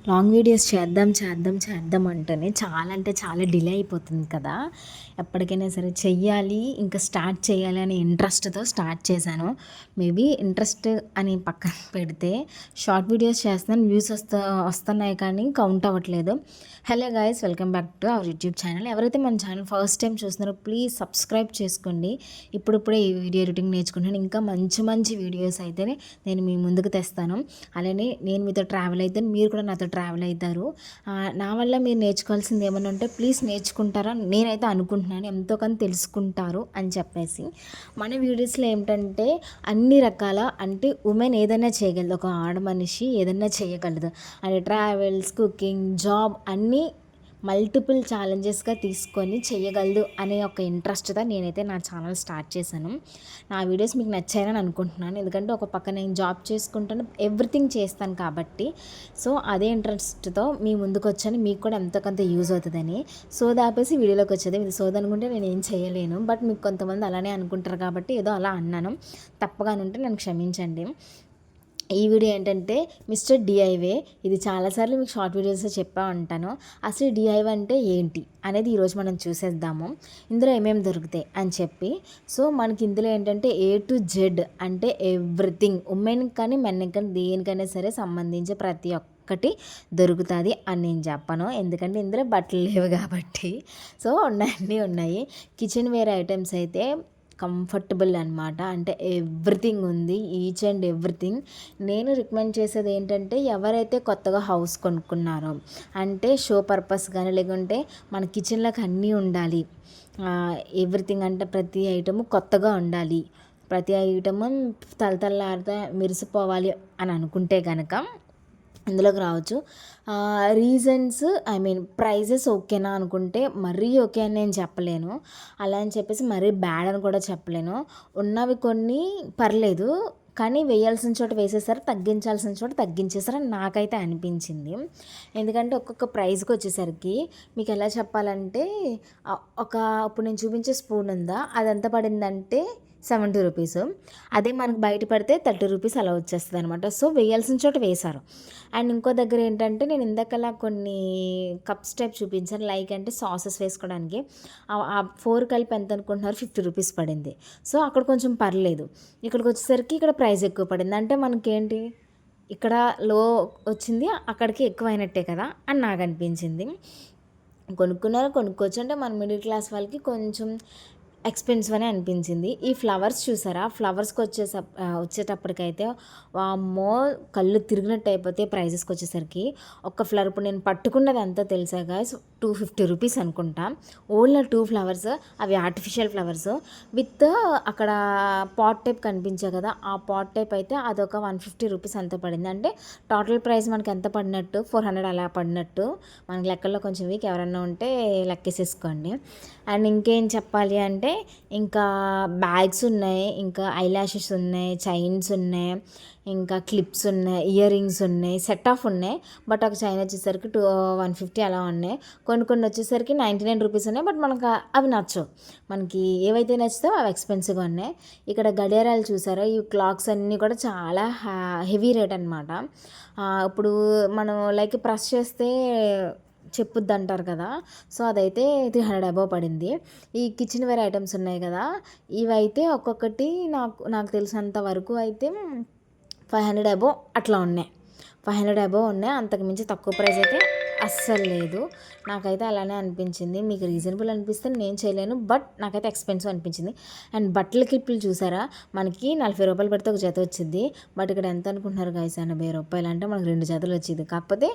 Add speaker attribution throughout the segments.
Speaker 1: Long videos చేద్దాం చేద్దాం చేద్దాం అంటేనే చాలా అంటే చాలా డిలే అయిపోతుంది కదా. ఎప్పటికైనా సరే చెయ్యాలి, ఇంకా స్టార్ట్ చేయాలి అనే ఇంట్రెస్ట్తో స్టార్ట్ చేశాను. మేబీ ఇంట్రెస్ట్ అని పక్కన పెడితే షార్ట్ వీడియోస్ చేస్తున్నాను, వ్యూస్ వస్తున్నాయి కానీ కౌంట్ అవ్వట్లేదు. Hello guys, welcome back to our YouTube channel. ఎవరైతే మన ఛానల్ ఫస్ట్ టైం చూస్తున్నారో ప్లీజ్ సబ్స్క్రైబ్ చేసుకోండి. ఇప్పుడిప్పుడే ఈ వీడియో ఎడిటింగ్ నేర్చుకుంటాను. ఇంకా మంచి మంచి వీడియోస్ అయితేనే నేను మీ ముందుకు తెస్తాను. అలానే నేను మీతో ట్రావెల్ అయితే మీరు కూడా నాతో ట్రావెల్ అవుతారు. నా వల్ల మీరు నేర్చుకోవాల్సింది ఏమన్నా ఉంటే ప్లీజ్ నేర్చుకుంటారా, నేనైతే అనుకుంటున్నాను ఎంతో కొంత తెలుసుకుంటారు అని చెప్పేసి. మన వీడియోస్లో ఏమిటంటే అన్ని రకాల, అంటే ఉమెన్ ఏదైనా చేయగలదు, ఒక ఆడ మనిషి ఏదైనా చేయగలదు. అంటే ట్రావెల్స్, కుకింగ్, జాబ్ అన్నీ మల్టిపుల్ ఛాలెంజెస్గా తీసుకొని చేయగలదు అనే ఒక ఇంట్రెస్ట్తో నేనైతే నా ఛానల్ స్టార్ట్ చేశాను. నా వీడియోస్ మీకు నచ్చాయని అనుకుంటున్నాను, ఎందుకంటే ఒక పక్క నేను జాబ్ చేసుకుంటాను, ఎవ్రీథింగ్ చేస్తాను కాబట్టి. సో అదే ఇంట్రెస్ట్తో మీ ముందుకు వచ్చాను, మీకు కూడా ఎంతో కొంత యూజ్ అవుతుందని. ఆపేసి వీడియోలోకి వచ్చేది. ఇది అనుకుంటే నేను ఏం చేయలేను, బట్ మీకు కొంతమంది అలానే అనుకుంటారు కాబట్టి ఏదో అలా అన్నాను. తప్పగానుంటే నన్ను క్షమించండి. ఈ వీడియో ఏంటంటే మిస్టర్ డిఐవే. ఇది చాలాసార్లు మీకు షార్ట్ వీడియోస్లో చెప్పా ఉంటాను. అసలు డిఐవే అంటే ఏంటి అనేది ఈరోజు మనం చూసేద్దాము, ఇందులో ఏమేమి దొరుకుతాయి అని చెప్పి. సో మనకి ఇందులో ఏంటంటే A to Z అంటే ఎవ్రీథింగ్, ఉమెన్కి కానీ మెన్కి కానీ దేనికైనా సరే సంబంధించి ప్రతి ఒక్కటి దొరుకుతుంది అని నేను చెప్పను, ఎందుకంటే ఇందులో బట్టలు లేవు కాబట్టి. సో అన్నీ ఉన్నాయి. కిచెన్ వేర్ ఐటమ్స్ అయితే కంఫర్టబుల్ అనమాట, అంటే ఎవ్రీథింగ్ ఉంది, ఈచ్ అండ్ ఎవ్రీథింగ్. నేను రికమెండ్ చేసేది ఏంటంటే ఎవరైతే కొత్తగా హౌస్ కొనుక్కున్నారో, అంటే షో పర్పస్ కానీ లేకుంటే మన కిచెన్లోకి అన్నీ ఉండాలి, ఎవ్రీథింగ్ అంటే ప్రతి ఐటము కొత్తగా ఉండాలి, ప్రతి ఐటము తలతల్లాడితే మెరిసిపోవాలి అని అనుకుంటే కనుక ఇందులోకి రావచ్చు. రీజన్స్, ఐ మీన్ ప్రైజెస్ ఓకేనా అనుకుంటే మరీ ఓకే అని నేను చెప్పలేను, అలా అని చెప్పేసి మరీ బ్యాడ్ అని కూడా చెప్పలేను. ఉన్నవి కొన్ని పర్లేదు, కానీ వేయాల్సిన చోట వేసేసారు, తగ్గించాల్సిన చోట తగ్గించేసారు అని నాకైతే అనిపించింది. ఎందుకంటే ఒక్కొక్క ప్రైస్కి వచ్చేసరికి మీకు ఎలా చెప్పాలంటే, ఒక ఇప్పుడు నేను చూపించే స్పూన్ ఉందా, అది ఎంత పడిందంటే 70 రూపీస్. అదే మనకు బయట పడితే 30 రూపీస్ అలా వచ్చేస్తుంది అనమాట. సో వేయాల్సిన చోట వేశారు. అండ్ ఇంకో దగ్గర ఏంటంటే నేను ఇందాకలా కొన్ని కప్స్ టైప్ చూపించాను, లైక్ అంటే సాసెస్ వేసుకోవడానికి. ఆ 4 కలిపి ఎంత అనుకుంటున్నారు, 50 రూపీస్ పడింది. సో అక్కడ కొంచెం పర్లేదు. ఇక్కడికి వచ్చేసరికి ఇక్కడ ప్రైస్ ఎక్కువ పడింది. అంటే మనకేంటి, ఇక్కడ లో వచ్చింది, అక్కడికి ఎక్కువైనట్టే కదా అని నాకు అనిపించింది. కొనుక్కోవచ్చు, అంటే మన మిడిల్ క్లాస్ వాళ్ళకి కొంచెం ఎక్స్పెన్సివ్ అని అనిపించింది. ఈ ఫ్లవర్స్ చూసారా, ఫ్లవర్స్కి వచ్చేటప్పటికైతే వామ్మో కళ్ళు తిరిగినట్టు అయిపోతే ప్రైజెస్కి వచ్చేసరికి. ఒక్క ఫ్లవర్ ఇప్పుడు నేను పట్టుకున్నది అంతా తెలుసా గాయస్, 250 రూపీస్ అనుకుంటా. ఓన్లీ 2 ఫ్లవర్స్, అవి ఆర్టిఫిషియల్ ఫ్లవర్స్ విత్ అక్కడ పాట్ టైప్ కనిపించాయి కదా, ఆ పాట్ టైప్ అయితే అదొక 150 రూపీస్ అంత పడింది. అంటే టోటల్ ప్రైస్ మనకి ఎంత పడినట్టు, 400 అలా పడినట్టు. మనకి లెక్కల్లో కొంచెం వీక్, ఎవరన్నా ఉంటే లెక్కేసేసుకోండి. అండ్ ఇంకేం చెప్పాలి అంటే, ఇంకా బ్యాగ్స్ ఉన్నాయి, ఇంకా ఐలాషెస్ ఉన్నాయి, చైన్స్ ఉన్నాయి, ఇంకా క్లిప్స్ ఉన్నాయి, ఇయర్ రింగ్స్ ఉన్నాయి, సెట్ ఆఫ్ ఉన్నాయి. బట్ ఒక చైన్ వచ్చేసరికి 150 అలా ఉన్నాయి. కొన్ని వచ్చేసరికి 99 రూపీస్ ఉన్నాయి. బట్ మనకు అవి నచ్చవు, మనకి ఏవైతే నచ్చుతావో అవి ఎక్స్పెన్సివ్గా ఉన్నాయి. ఇక్కడ గడియారాలు చూసారా, ఈ క్లాక్స్ అన్నీ కూడా చాలా హెవీ రేట్ అనమాట. ఇప్పుడు మనం లైక్ ప్రెస్ చేస్తే చెప్పుద్ది అంటారు కదా, సో అదైతే 300 అబవ్ పడింది. ఈ కిచెన్ వేర్ ఐటమ్స్ ఉన్నాయి కదా, ఇవైతే ఒక్కొక్కటి నాకు తెలిసినంత వరకు అయితే 500 అబవ్ అట్లా ఉన్నాయి, 500 అబవ్ ఉన్నాయి. అంతకుమించి తక్కువ ప్రైస్ అయితే అస్సలు లేదు. నాకైతే అలానే అనిపించింది. మీకు రీజనబుల్ అనిపిస్తే నేను చేయలేను, బట్ నాకైతే ఎక్స్పెన్సివ్ అనిపించింది. అండ్ బట్టల క్లిప్పులు చూసారా, మనకి 40 రూపాయలు పెడితే ఒక జత వచ్చింది. బట్ ఇక్కడ ఎంత అనుకుంటున్నారు గైస్, 80 రూపాయలు అంటే మనకు 2 జతలు వచ్చింది. కాకపోతే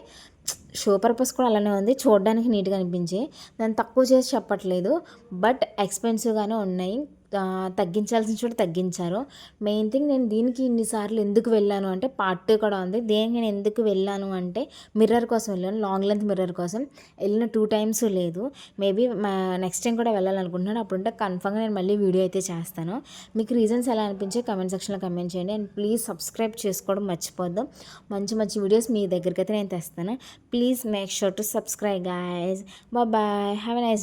Speaker 1: షో పర్పస్ కూడా అలానే ఉంది, చూడడానికి నీట్గా అనిపించి. దాన్ని తక్కువ చేసి చెప్పట్లేదు, బట్ ఎక్స్పెన్సివ్గానే ఉన్నాయి. తగ్గించాల్సిన చోట తగ్గించారు. మెయిన్ థింగ్, నేను దీనికి ఇన్నిసార్లు ఎందుకు వెళ్ళాను అంటే పార్ట్ 2 కూడా ఉంది. దేనికి నేను ఎందుకు వెళ్ళాను అంటే మిర్రర్ కోసం వెళ్ళాను, లాంగ్ లెంత్ మిర్రర్ కోసం వెళ్ళిన 2 టైమ్స్ లేదు. మేబీ నెక్స్ట్ టైం కూడా వెళ్ళాలనుకుంటున్నాను. అప్పుడుంటే కన్ఫర్మ్గా నేను మళ్ళీ వీడియో అయితే చేస్తాను. మీకు రీజన్స్ ఎలా అనిపించే కమెంట్ సెక్షన్లో కమెంట్ చేయండి. అండ్ ప్లీజ్ సబ్స్క్రైబ్ చేసుకోవడం మర్చిపోద్దు. మంచి మంచి వీడియోస్ మీ దగ్గరికి అయితే నేను తెస్తాను. Please make sure to subscribe guys. Bye, have a nice